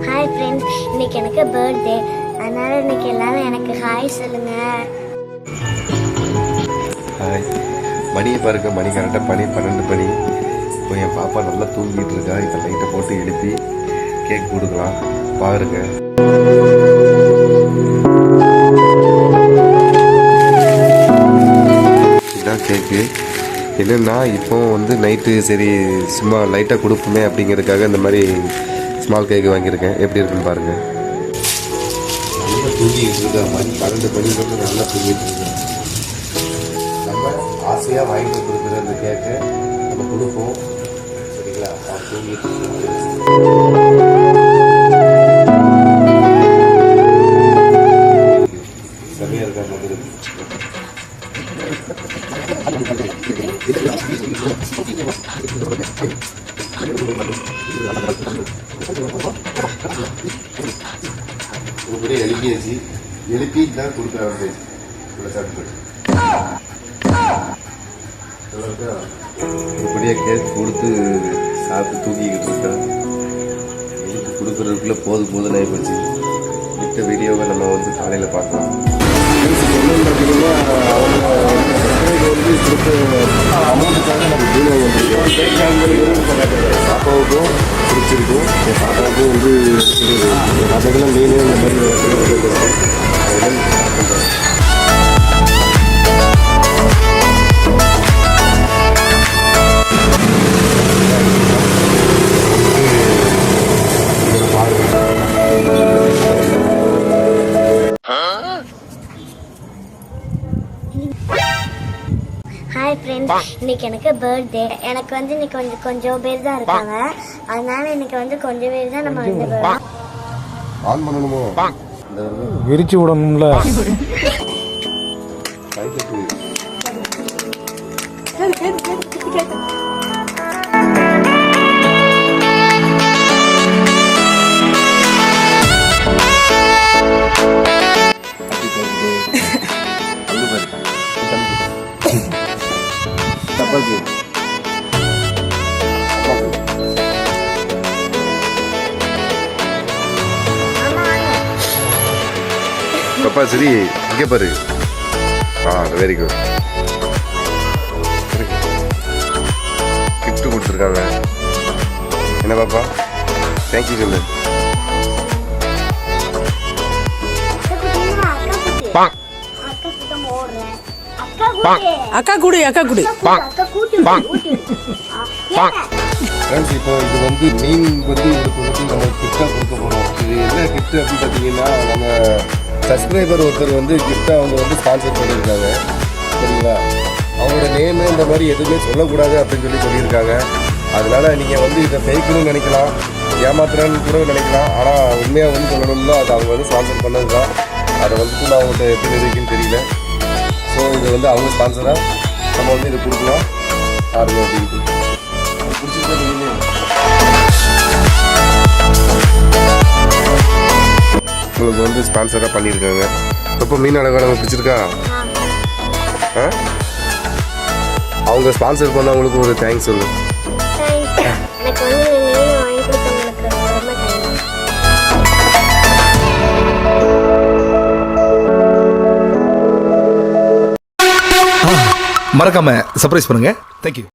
Hi friends, இன்னைக்கு எனக்கு birthday. அதனால இன்னைக்கு எல்லாரும் எனக்கு ஹாய் சொல்லுங்க. ஹாய். மணியை பாருங்க, மணி கரெக்டாக 12 மணி. இப்போ என் பாப்பா நல்லா தூங்கிட்டு இருக்கா. இப்போ லைட்டை போட்டு எழுப்பி கேக் கொடுக்கலாம் பாருங்க. இதுதான் கேக்கு. என்னென்னா இப்போ நைட்டு சரி சும்மா லைட்டாக கொடுப்போமே அப்படிங்கிறதுக்காக இந்த மாதிரி ஸ்மால் கேக்கு வாங்கியிருக்கேன். எப்படி இருக்குன்னு பாருங்கள். நல்லா தூங்கிட்டு இருக்கா. மணி 12 மணி நல்லா தூங்கிட்டு இருக்கேன். நம்ம ஆசையாக வாங்கிட்டு கொடுக்குற அந்த கேக்கை நம்ம கொடுப்போம். சரிங்களா? தூங்கிட்டு செமையாக இருக்கா மதுரை. உங்களுடைய எழுப்பியாச்சு. எழுப்பி தான் கொடுக்குறாங்க. இப்படியே கேக் கொடுத்து சாப்பிட்டு தூக்கிக்கிட்டு இருக்கா. எனக்கு கொடுக்குறதுக்குள்ளே போதும் ஆகிப்போச்சு. மித்த வீடியோவை நம்ம காலையில் பார்க்கலாம். பார்த்தீங்கன்னா அவங்க கொடுத்த அமௌண்ட்டுக்காக நம்ம வீடியோ வந்துருக்கோம். பாப்பாவுக்கும் பிடிச்சிருக்கும். என் பாப்பாவுக்கும் பாப்பாக்கெல்லாம் மீன் இந்த மாதிரி ஹாய் ஃப்ரெண்ட்ஸ், இன்னைக்கு எனக்கு பர்த்டே. எனக்கு இன்னைக்கு கொஞ்சம் பேர் தான் இருக்காங்க. அதனால இன்னைக்கு கொஞ்சம் பேர் தான் நம்ம ஆன் பண்ணணுமோ? விரிச்சு விடணும்ல. பாப்பா சரி இங்கே பாரு. Very good. கிஃப்ட் கொடுத்துருக்காங்க. என்ன பாப்பா? தேங்க்யூ சொல்லு. அக்கா குடி ஃப்ரெண்ட்ஸ், இப்போ இது மீன் இவருக்கு நம்ம கிஃப்டாக கொடுக்க போகிறோம். இது என்ன கிஃப்ட் அப்படின்னு பார்த்தீங்கன்னா, நம்ம சப்ஸ்கிரைபர் ஒருத்தர் கிஃப்டாக ஸ்பான்சர் பண்ணியிருக்காங்க. சரிங்களா? அவங்களோட நேமு இந்த மாதிரி எதுவுமே சொல்லக்கூடாது அப்படின்னு சொல்லியிருக்காங்க. அதனால நீங்கள் இதை ஃபேக்குன்னு நினைக்கலாம், ஏமாத்துறன்னு கூட நினைக்கலாம். ஆனால் உண்மையாக சொல்லணும்னா அது அவங்க ஸ்பான்சர் பண்ணது தான். அதை நான் அவங்கள்ட்ட எப்படி நினைக்குன்னு தெரியல. ஸோ இது அவங்க ஸ்பான்சராக நம்ம இதை கொடுக்கலாம் பாருங்க அப்படின்ட்டு. உங்களுக்கு ஸ்பான்சராக பண்ணியிருக்காங்க. இப்போ மீன் அழகாக பிடிச்சிருக்கா? அவங்க ஸ்பான்சர் பண்ணவங்களுக்கு ஒரு தேங்க்ஸ் சொல்லு. மறக்காம சர்ப்ரைஸ் பண்ணுங்க. தேங்க்யூ.